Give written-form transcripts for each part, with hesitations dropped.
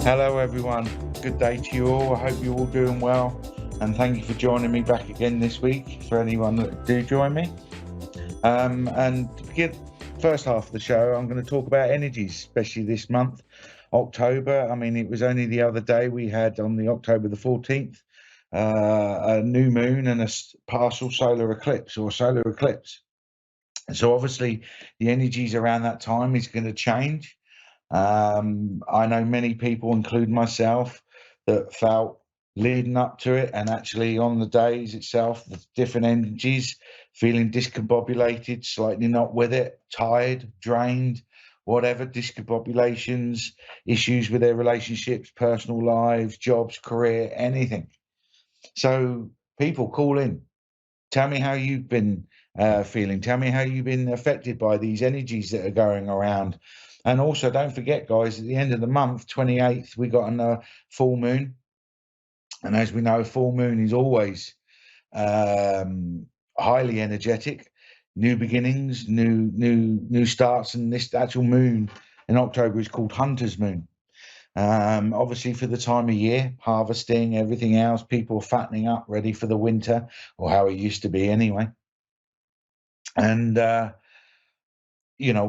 Hello, everyone. Good day to you all. I hope you're all doing well. And thank you for joining me back again this week, for anyone that do join me. And to begin first half of the show, I'm going to talk about energies, especially this month, October. I mean, it was only the other day we had on the October the 14th, a new moon and a partial solar eclipse or solar eclipse. So obviously the energies around that time is going to change. I know many people, including myself, that felt leading up to it and actually on the days itself, the different energies, feeling discombobulated, slightly not with it, tired, drained, whatever, discombobulations, issues with their relationships, personal lives, jobs, career, anything. So people call in. Tell me how you've been feeling. Tell me how you've been affected by these energies that are going around. And also, don't forget, guys, at the end of the month, 28th, we got a full moon. And as we know, full moon is always highly energetic. New beginnings, new starts, and this actual moon in October is called Hunter's Moon. Obviously, for the time of year, harvesting, everything else, people fattening up, ready for the winter, or how it used to be anyway. And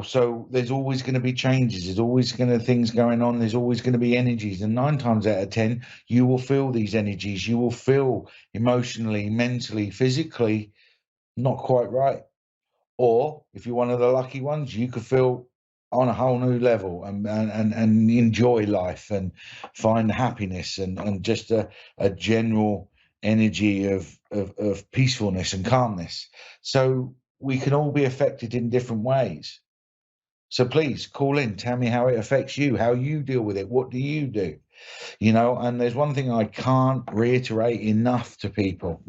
so there's always going to be changes. There's always going to things going on. There's always going to be energies, and 9 times out of 10, you will feel these energies. You will feel emotionally, mentally, physically not quite right. Or if you're one of the lucky ones, you could feel on a whole new level and enjoy life and find happiness and just a general energy of peacefulness and calmness. So we can all be affected in different ways. So please call in, tell me how it affects you, how you deal with it, what do you do? And there's one thing I can't reiterate enough to people,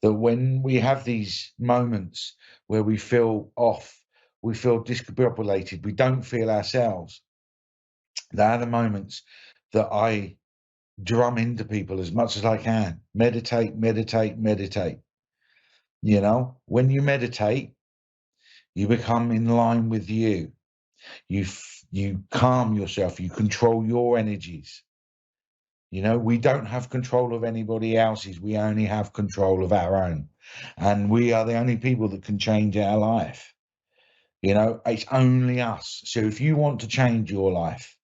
that when we have these moments where we feel off, we feel discombobulated, we don't feel ourselves, they're the moments that I drum into people as much as I can. Meditate, meditate, meditate. When you meditate, you become in line with you. You calm yourself, you control your energies. We don't have control of anybody else's. We only have control of our own. And we are the only people that can change our life. It's only us. So if you want to change your life,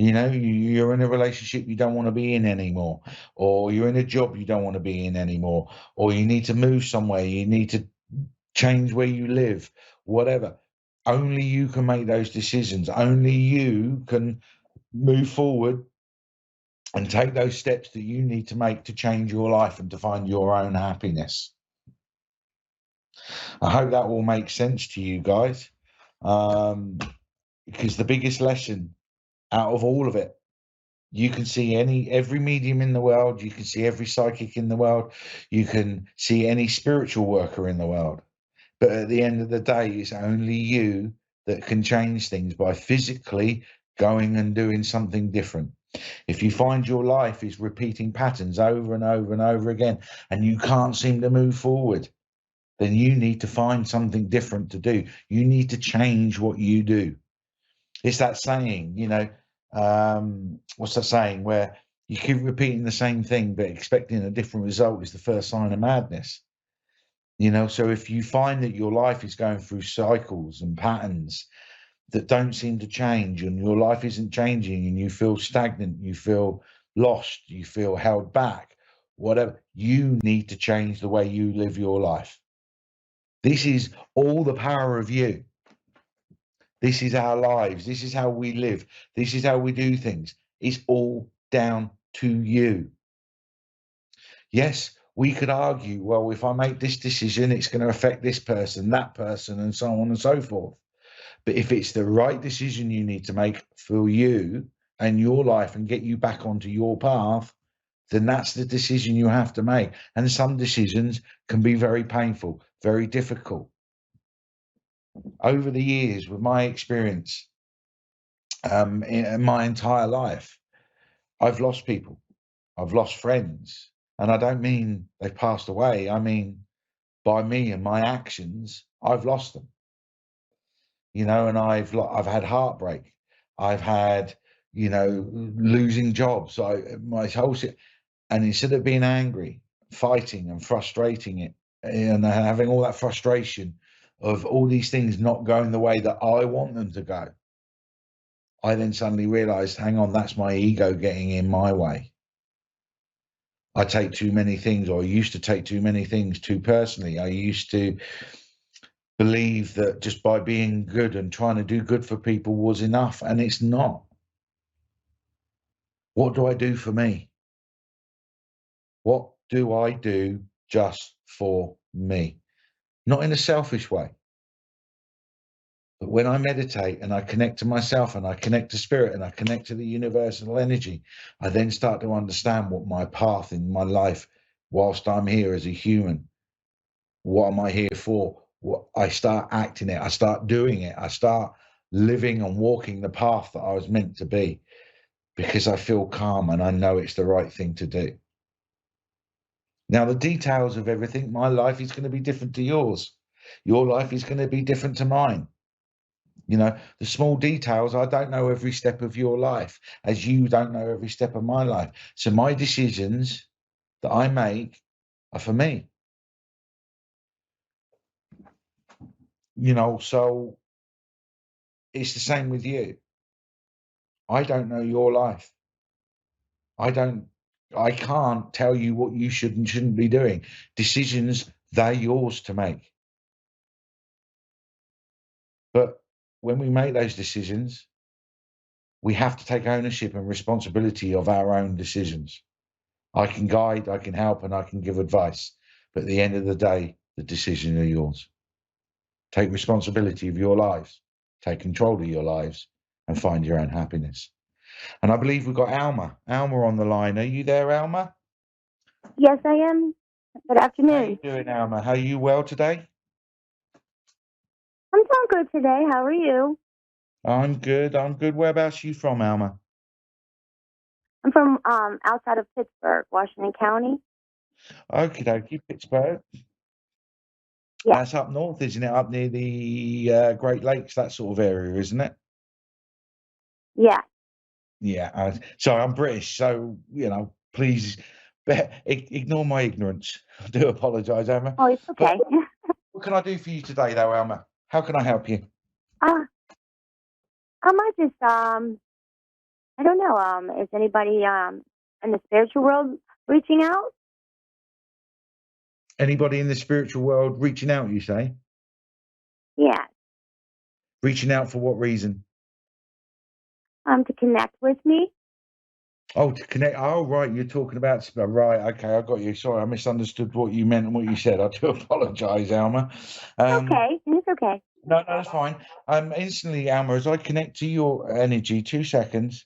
you're in a relationship you don't want to be in anymore, or you're in a job you don't want to be in anymore, or you need to move somewhere, you need to change where you live, whatever. Only you can make those decisions. Only you can move forward and take those steps that you need to make to change your life and to find your own happiness. I hope that will make sense to you guys, because the biggest lesson out of all of it, you can see every medium in the world, you can see every psychic in the world, you can see any spiritual worker in the world, but at the end of the day, it's only you that can change things by physically going and doing something different. If you find your life is repeating patterns over and over and over again, and you can't seem to move forward, then you need to find something different to do. You need to change what you do. It's that saying, what's that saying, where you keep repeating the same thing but expecting a different result is the first sign of madness. So if you find that your life is going through cycles and patterns that don't seem to change, and your life isn't changing, and you feel stagnant, you feel lost, you feel held back, whatever, you need to change the way you live your life. This is all the power of you. This is our lives. This is how we live. This is how we do things. It's all down to you. Yes, we could argue, well, if I make this decision, it's going to affect this person, that person, and so on and so forth. But if it's the right decision you need to make for you and your life and get you back onto your path, then that's the decision you have to make. And some decisions can be very painful, very difficult. Over the years, with my experience, in my entire life, I've lost people, I've lost friends. And I don't mean they've passed away. I mean, by me and my actions, I've lost them. And I've had heartbreak. I've had losing jobs. And instead of being angry, fighting and frustrating it, and having all that frustration of all these things not going the way that I want them to go, I then suddenly realized, hang on, that's my ego getting in my way. I take too many things, or I used to take too many things too personally. I used to believe that just by being good and trying to do good for people was enough, and it's not. What do I do for me? What do I do just for me? Not in a selfish way, but when I meditate and I connect to myself and I connect to spirit and I connect to the universal energy, I then start to understand what my path in my life, whilst I'm here as a human, what am I here for? What I start acting it, I start doing it, I start living and walking the path that I was meant to be, because I feel calm and I know it's the right thing to do. Now, the details of everything, my life is going to be different to yours. Your life is going to be different to mine. The small details, I don't know every step of your life, as you don't know every step of my life. So my decisions that I make are for me. So it's the same with you. I don't know your life. I can't tell you what you should and shouldn't be doing. Decisions, they're yours to make. But when we make those decisions, we have to take ownership and responsibility of our own decisions. I can guide, I can help, and I can give advice. But at the end of the day, the decisions are yours. Take responsibility of your lives, take control of your lives, and find your own happiness. And I believe we've got Alma. Alma on the line. Are you there, Alma? Yes, I am. Good afternoon. How are you doing, Alma? Are you well today? I'm doing good today. How are you? I'm good. Whereabouts are you from, Alma? I'm from outside of Pittsburgh, Washington County. Okie dokie, Pittsburgh. Yeah. That's up north, isn't it? Up near the Great Lakes, that sort of area, isn't it? Yeah. Yeah. Sorry, I'm British, so please ignore my ignorance. I do apologise, Alma. Oh, it's okay. But what can I do for you today, though, Alma? How can I help you? I might just I don't know. Is anybody in the spiritual world reaching out? Anybody in the spiritual world reaching out, you say? Yeah. Reaching out for what reason? To connect with me. Oh, to connect. Oh, right. You're talking about. Right. Okay. I got you. Sorry. I misunderstood what you meant and what you said. I do apologise, Alma. Okay. It's okay. No, that's fine. Instantly, Alma, as I connect to your energy, 2 seconds.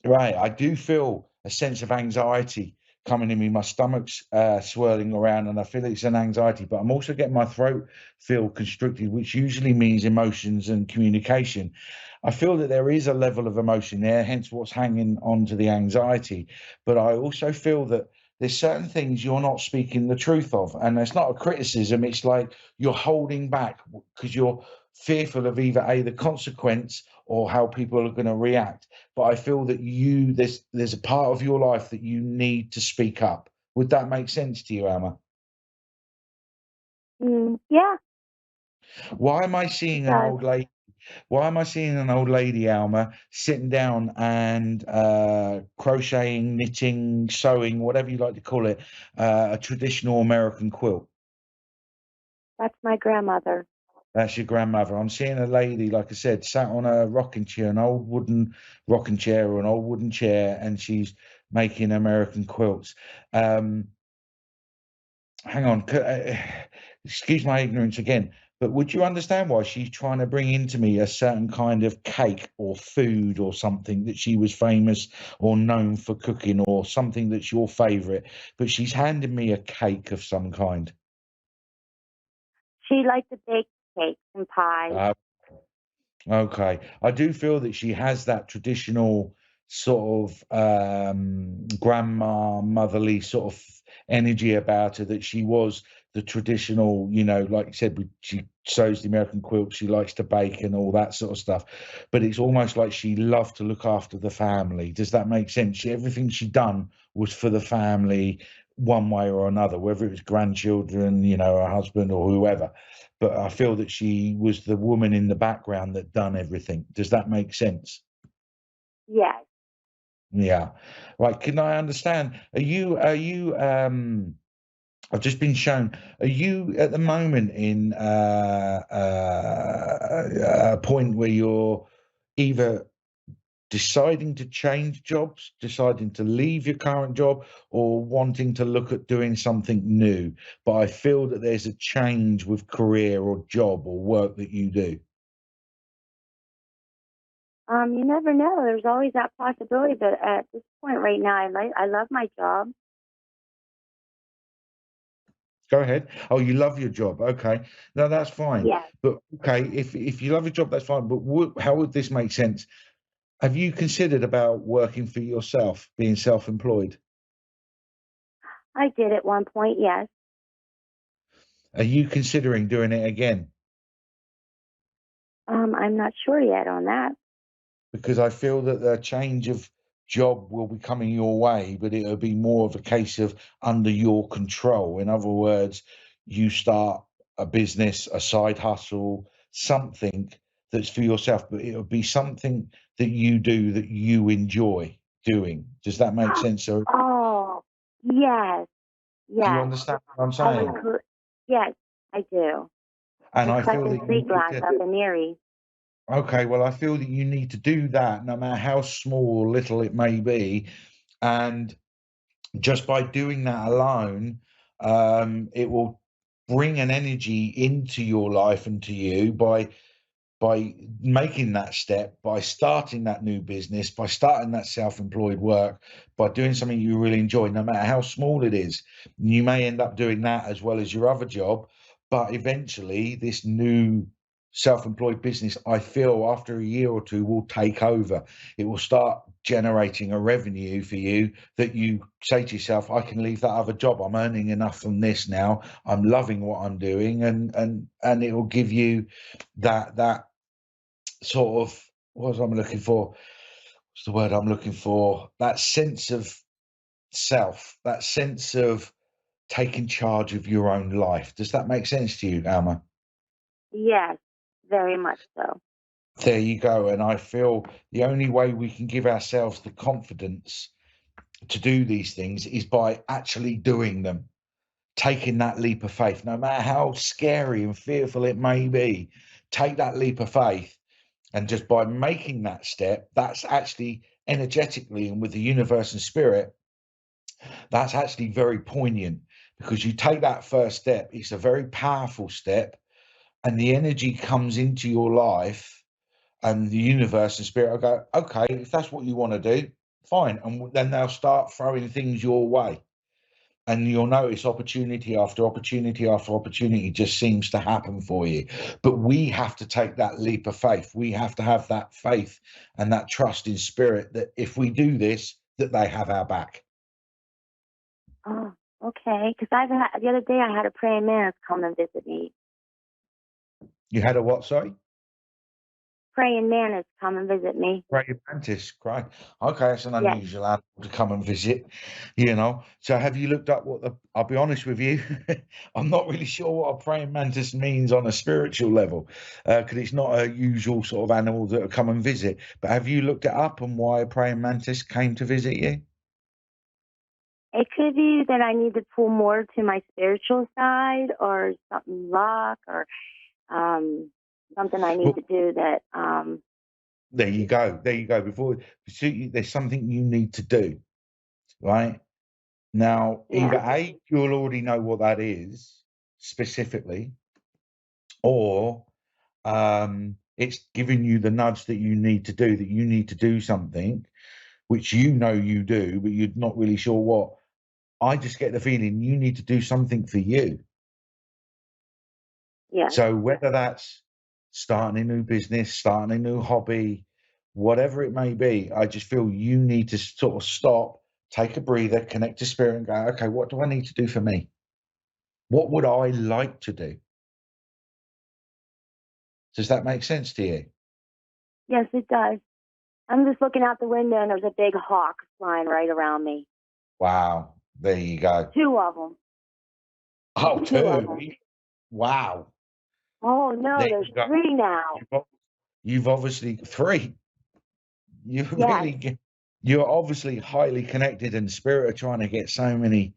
Right. I do feel a sense of anxiety coming in me. My stomach's swirling around and I feel it's an anxiety, but I'm also getting my throat feel constricted, which usually means emotions and communication. I feel that there is a level of emotion there, hence what's hanging on to the anxiety. But I also feel that there's certain things you're not speaking the truth of. And it's not a criticism, it's like you're holding back because you're fearful of either the consequence or how people are going to react. But I feel that there's a part of your life that you need to speak up. Would that make sense to you, Alma? Yeah. Why am I seeing an old lady? Why am I seeing an old lady, Alma, sitting down and crocheting, knitting, sewing, whatever you like to call it, a traditional American quilt? That's my grandmother. That's your grandmother. I'm seeing a lady, like I said, sat on a rocking chair, an old wooden rocking chair or an old wooden chair, and she's making American quilts. Hang on, excuse my ignorance again, but would you understand why she's trying to bring into me a certain kind of cake or food or something that she was famous or known for cooking or something that's your favorite, but she's handing me a cake of some kind? She liked to bake cakes and pies. Okay. I do feel that she has that traditional sort of grandma, motherly sort of energy about her, that she was the traditional, you know, like you said, she sews the American quilt, she likes to bake and all that sort of stuff. But it's almost like she loved to look after the family. Does that make sense? Everything she done was for the family one way or another, whether it was grandchildren, you know, her husband or whoever. But I feel that she was the woman in the background that done everything. Does that make sense? Yes. Yeah. Right. Can I understand? I've just been shown, are you at the moment in a point where you're either deciding to change jobs, deciding to leave your current job, or wanting to look at doing something new? But I feel that there's a change with career or job or work that you do. You never know. There's always that possibility, but at this point right now, I love my job. Go ahead. Oh, you love your job. Okay. No, that's fine. Yes, But okay, if you love your job, that's fine. But how would this make sense? Have you considered about working for yourself, being self-employed? I did at one point. Yes. Are you considering doing it again? I'm not sure yet on that. Because I feel that the change of job will be coming your way, but it'll be more of a case of under your control. In other words, you start a business, a side hustle, something that's for yourself, but it'll be something that you do that you enjoy doing. Does that make sense? So, Oh, yes, do you yes. understand what I'm I would. saying? Yes, I do. And The I feel Crescent that you Street need Glass to. up in Erie. Okay, well, I feel that you need to do that, no matter how small or little it may be, and just by doing that alone, it will bring an energy into your life and to you by making that step, by starting that new business, by starting that self-employed work, by doing something you really enjoy, no matter how small it is. You may end up doing that as well as your other job, but eventually this new self-employed business, I feel after a year or two, will take over. It will start generating a revenue for you that you say to yourself, I can leave that other job. I'm earning enough from this now. I'm loving what I'm doing, and it will give you that sort of, what was I'm looking for? What's the word I'm looking for? That sense of self, that sense of taking charge of your own life. Does that make sense to you, Alma? Yes, very much so. There you go. And I feel the only way we can give ourselves the confidence to do these things is by actually doing them, taking that leap of faith, no matter how scary and fearful it may be. Take that leap of faith. And just by making that step, that's actually energetically and with the universe and spirit, that's actually very poignant, because you take that first step, it's a very powerful step, and the energy comes into your life, and the universe and spirit will go, okay, if that's what you want to do, fine. And then they'll start throwing things your way. And you'll notice opportunity after opportunity after opportunity just seems to happen for you. But we have to take that leap of faith. We have to have that faith and that trust in spirit that if we do this, that they have our back. Oh, okay. Because the other day I had a praying mantis come and visit me. You had a what, sorry? Praying mantis come and visit me. Praying mantis, great. Okay, that's an Yes. unusual animal to come and visit, So have you looked up what I'll be honest with you, I'm not really sure what a praying mantis means on a spiritual level, because it's not a usual sort of animal that will come and visit. But have you looked it up and why a praying mantis came to visit you? It could be that I need to pull more to my spiritual side, or something luck, or something I need Well, to do that. there you go. There you go. There's something you need to do, right? Now, either Yeah. A, you'll already know what that is specifically, or it's giving you the nudge that you need to do, that you need to do something, which you know you do, but you're not really sure what. I just get the feeling you need to do something for you. Yeah. So whether that's starting a new business, starting a new hobby, whatever it may be, I just feel you need to sort of stop, take a breather, connect to spirit, and go, okay, what do I need to do for me? What would I like to do? Does that make sense to you? Yes, it does. I'm just looking out the window and there's a big hawk flying right around me. Wow. There you go. 2 of them. Oh, 2 of 2. them. Wow. Oh, no, There there's you go. 3 now. You've obviously 3. You Yes. you're obviously highly connected, and spirit are trying to get so many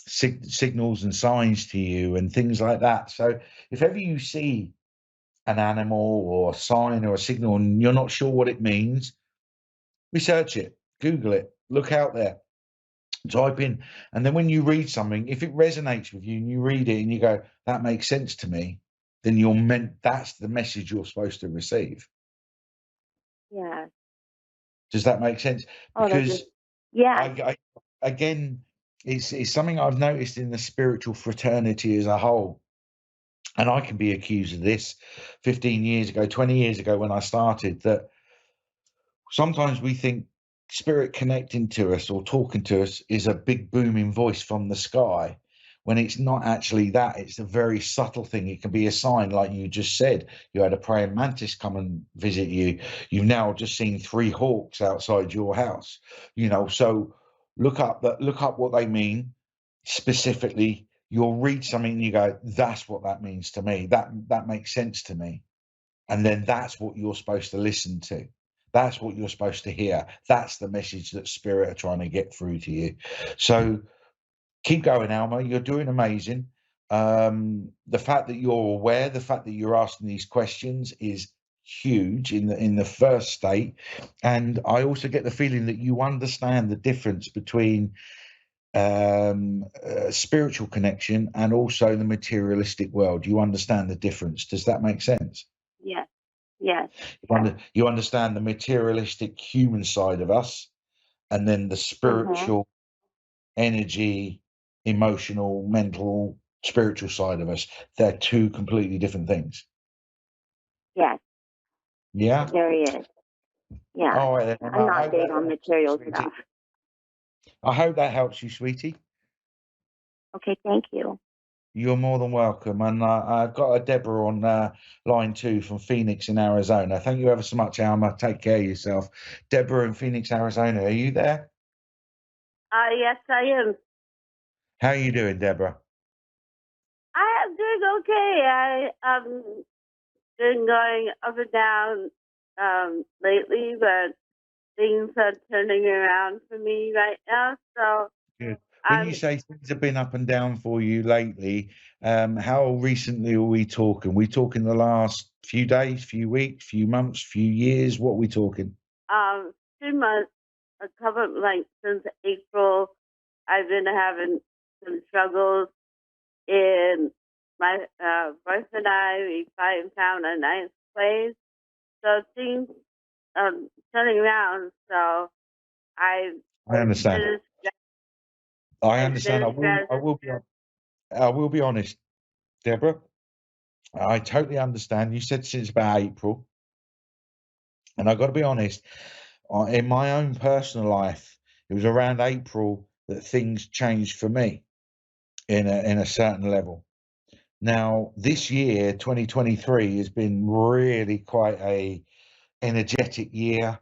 signals and signs to you and things like that. So if ever you see an animal or a sign or a signal and you're not sure what it means, research it, Google it, look out there, type in, and then when you read something, if it resonates with you and you read it and you go, that makes sense to me, then that's the message you're supposed to receive. Yeah. Does that make sense? Oh, that's Because just, yeah. again, it's something I've noticed in the spiritual fraternity as a whole, and I can be accused of this 15 years ago, 20 years ago when I started, that sometimes we think spirit connecting to us or talking to us is a big booming voice from the sky, when it's not actually that. It's a very subtle thing. It can be a sign, like you just said. You had a praying mantis come and visit you. You've now just seen 3 hawks outside your house. So look up what they mean specifically. You'll read something and you go, that's what that means to me. That makes sense to me. And then that's what you're supposed to listen to. That's what you're supposed to hear. That's the message that spirit are trying to get through to you. So keep going, Alma. You're doing amazing. The fact that you're aware, the fact that you're asking these questions is huge in the first state. And I also get the feeling that you understand the difference between spiritual connection and also the materialistic world. You understand the difference. Does that make sense? Yes. Yes. You understand the materialistic human side of us, and then the spiritual energy, emotional, mental, spiritual side of us. They're 2 completely different things. Yes. Yeah. There he is. Yeah. All right, then. I'm not big on material stuff. I hope that helps you, sweetie. Okay, thank you. You're more than welcome. And I've got a Deborah on line 2 from Phoenix in Arizona. Thank you ever so much, Alma. Take care of yourself. Deborah in Phoenix, Arizona. Are you there? Yes, I am. How are you doing, Deborah? I am doing okay. I been going up and down lately, but things are turning around for me right now. So Good. When you say things have been up and down for you lately, how recently are we talking? We talking the last few days, few weeks, few months, few years? What are we talking? 2 months, a couple like since April, I've been having some struggles. In my wife and I, we found a nice place. So things turning around. So I understand. I understand. I will be honest, Deborah. I totally understand. You said since about April, and I've got to be honest. In my own personal life, it was around April that things changed for me in a certain level. Now, this year, 2023, has been really quite a energetic year.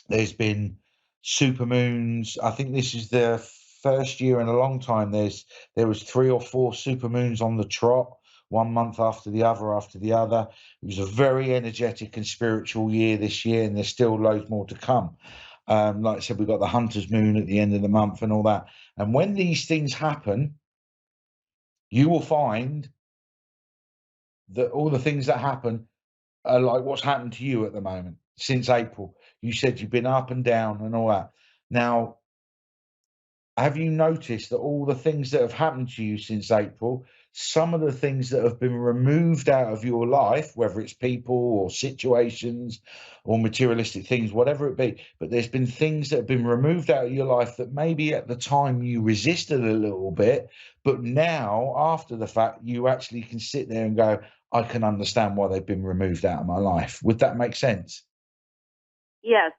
There's been super moons. I think this is the first year in a long time there was 3 or 4 super moons on the trot, 1 month after the other after the other. It was a very energetic and spiritual year this year, and there's still loads more to come. Like I said, we've got the Hunter's Moon at the end of the month and all that. And when these things happen, you will find that all the things that happen are like what's happened to you at the moment since April. You said you've been up and down and all that. Now, have you noticed that all the things that have happened to you since April, some of the things that have been removed out of your life, whether it's people or situations or materialistic things, whatever it be, but there's been things that have been removed out of your life that maybe at the time you resisted a little bit, but now after the fact, you actually can sit there and go, I can understand why they've been removed out of my life. Would that make sense? Yes.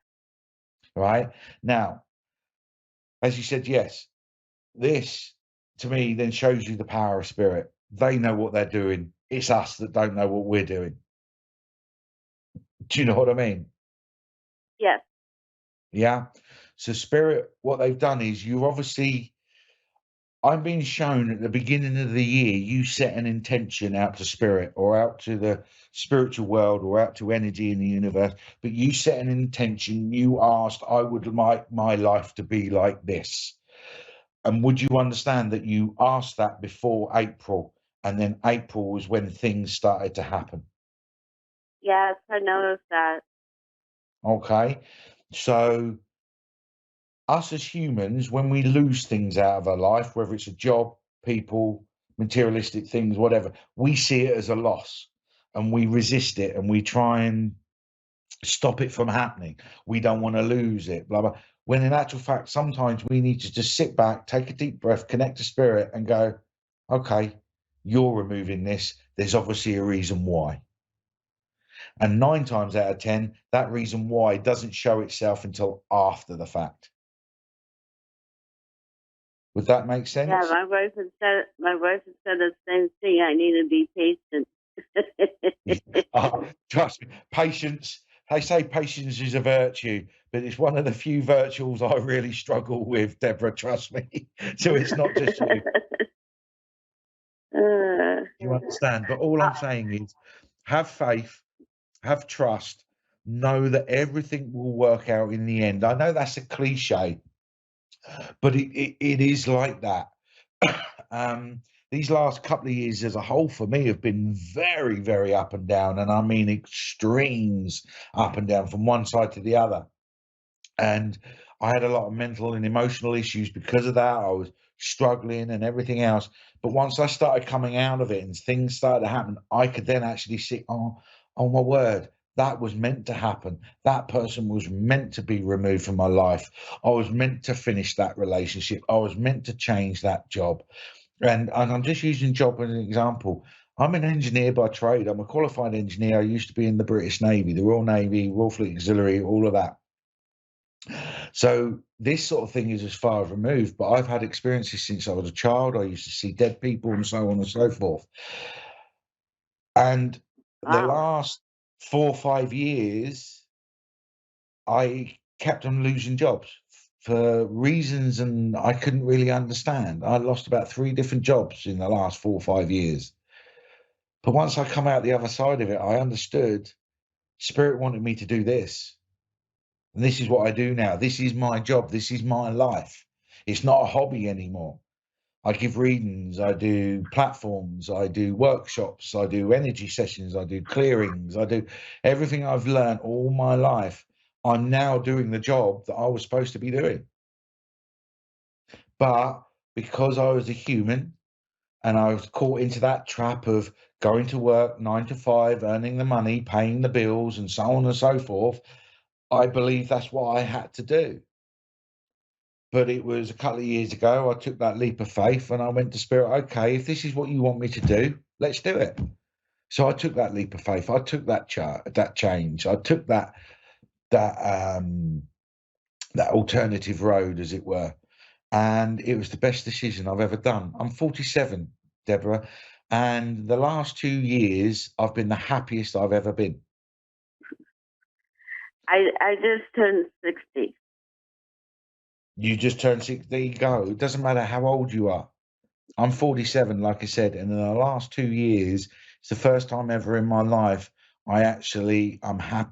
right? Now, as you said, yes, this to me then shows you the power of spirit. They know what they're doing. It's us that don't know what we're doing. Do you know what I mean? Yes. Yeah. So spirit, what they've done is you've obviously, I'm being shown at the beginning of the year, you set an intention out to spirit or out to the spiritual world or out to energy in the universe, but you set an intention. You asked, I would like my life to be like this. And would you understand that you asked that before April, and then April was when things started to happen? Yes, I noticed that. Okay. So us as humans, when we lose things out of our life, whether it's a job, people, materialistic things, whatever, we see it as a loss and we resist it and we try and stop it from happening. We don't want to lose it, blah, blah. When in actual fact, sometimes we need to just sit back, take a deep breath, connect to spirit and go, okay, you're removing this. There's obviously a reason why. And 9 times out of 10, that reason why doesn't show itself until after the fact. Would that make sense? Yeah, my wife has said the same thing. I need to be patient. Trust me, patience. They say patience is a virtue, but it's one of the few virtues I really struggle with, Deborah. Trust me. So it's not just you. You understand? But all I'm saying is, have faith, have trust, know that everything will work out in the end. I know that's a cliche, but it is like that. These last couple of years as a whole for me have been very, very up and down, and I mean extremes up and down from one side to the other. And I had a lot of mental and emotional issues because of that. I was struggling and everything else. But once I started coming out of it and things started to happen, I could then actually see, oh my word, that was meant to happen. That person was meant to be removed from my life. I was meant to finish that relationship. I was meant to change that job. And I'm just using job as an example. I'm an engineer by trade. I'm a qualified engineer. I used to be in the British Navy, the Royal Navy, Royal Fleet Auxiliary, all of that. So this sort of thing is as far removed, but I've had experiences since I was a child. I used to see dead people and so on and so forth. And the last 4 or 5 years, I kept on losing jobs for reasons and I couldn't really understand. I lost about 3 different jobs in the last 4 or 5 years. But once I come out the other side of it, I understood Spirit wanted me to do this. And this is what I do now. This is my job. This is my life. It's not a hobby anymore. I give readings, I do platforms, I do workshops, I do energy sessions, I do clearings, I do everything I've learned all my life. I'm now doing the job that I was supposed to be doing. But because I was a human and I was caught into that trap of going to work 9 to 5, earning the money, paying the bills, and so on and so forth, I believe that's what I had to do. But it was a couple of years ago, I took that leap of faith and I went to Spirit, okay, if this is what you want me to do, let's do it. So I took that leap of faith. I took that change. I took that alternative road, as it were. And it was the best decision I've ever done. I'm 47, Deborah, and the last 2 years, I've been the happiest I've ever been. I just turned 60. You just turned 60. There you go. It doesn't matter how old you are. I'm 47, like I said, and in the last 2 years, it's the first time ever in my life I'm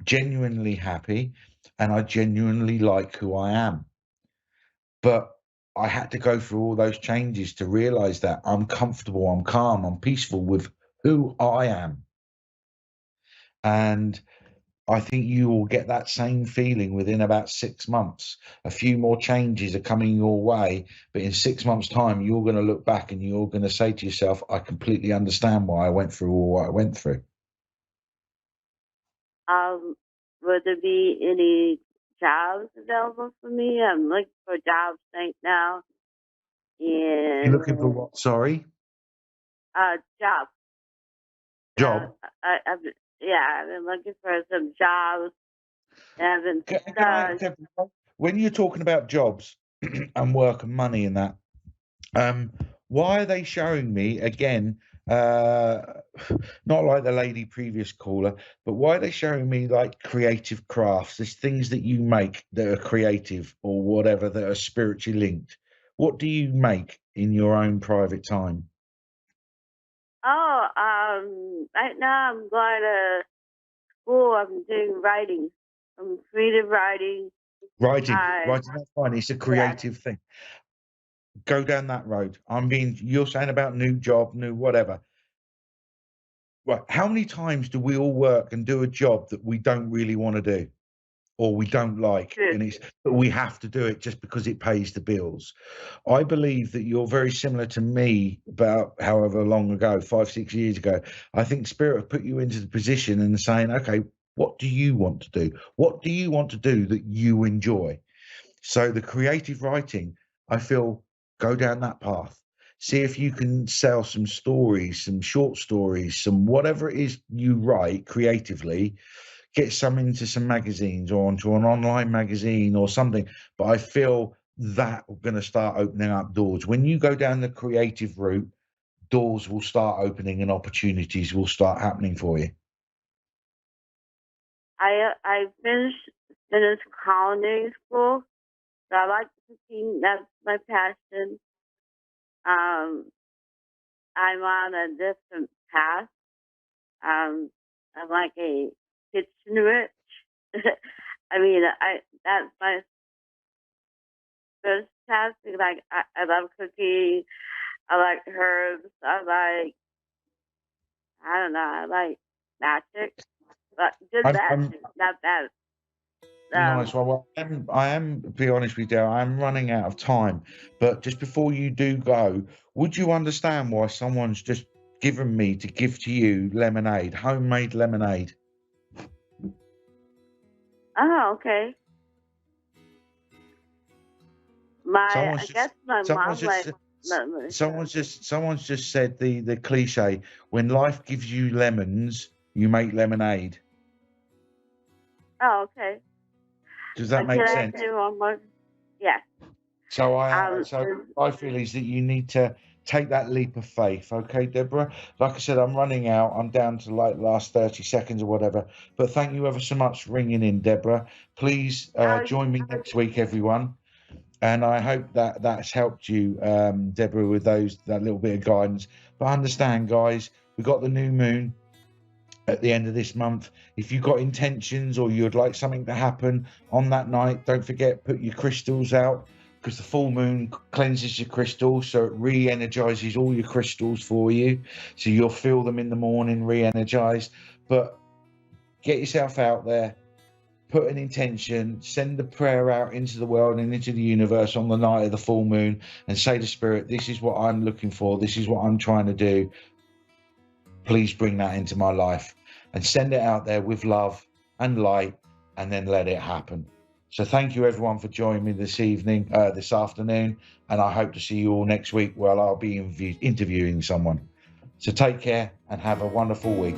genuinely happy, and I genuinely like who I am. But I had to go through all those changes to realize that I'm comfortable, I'm calm, I'm peaceful with who I am. And I think you will get that same feeling within about 6 months. A few more changes are coming your way, but in 6 months' time, you're going to look back and you're going to say to yourself, I completely understand why I went through all what I went through. Would there be any jobs available for me? I'm looking for jobs right now. And You're looking for what? Sorry? Job. Job? I've been looking for some jobs. I've been stuck. when you're talking about jobs and work and money and that, why are they showing me again? Not like the lady previous caller, but why are they showing me like creative crafts? There's things that you make that are creative or whatever that are spiritually linked. What do you make in your own private time? Oh, right now I'm going to school. I'm doing writing. I'm creative writing. Writing, I that's fine. It's a yeah. creative thing. Go down that road. You're saying about new job, new whatever. Right. How many times do we all work and do a job that we don't really want to do or we don't like, True. but we have to do it just because it pays the bills? I believe that you're very similar to me about however long ago, 5, 6 years ago. I think Spirit have put you into the position and saying, okay, what do you want to do? What do you want to do that you enjoy? So the creative writing, I feel, go down that path. See if you can sell some stories, some short stories, some whatever it is you write creatively, get some into some magazines or onto an online magazine or something. But I feel that going to start opening up doors. When you go down the creative route, doors will start opening and opportunities will start happening for you. I finished culinary school, so I like cooking. That's my passion. I'm on a different path. I'm like a kitchen rich. I mean, that's my first task. Like I love cooking. I like herbs. I don't know. I like magic, but good magic, not bad. Nice. Well, I am, to be honest with you, I am running out of time. But just before you do go, would you understand why someone's just given me to give to you lemonade, homemade lemonade? Oh, okay. I guess my mom likes lemons. Someone's just said the cliche: when life gives you lemons, you make lemonade. Oh, okay. Does that make sense? Can I do one more? Yeah. So I feel is that you need to take that leap of faith. Okay, Deborah? Like I said, I'm running out. I'm down to like last 30 seconds or whatever. But thank you ever so much for ringing in, Deborah. Please join me next week, everyone. And I hope that that's helped you, Deborah, with that little bit of guidance. But understand, guys, we've got the new moon at the end of this month. If you've got intentions or you'd like something to happen on that night, don't forget, put your crystals out, because the full moon cleanses your crystals, so it re-energizes all your crystals for you. So you'll feel them in the morning re-energized. But get yourself out there, put an intention, send the prayer out into the world and into the universe on the night of the full moon, and say to Spirit, this is what I'm looking for. This is what I'm trying to do. Please bring that into my life, and send it out there with love and light, and then let it happen. So thank you everyone for joining me this afternoon, and I hope to see you all next week where I'll be interviewing someone. So take care and have a wonderful week.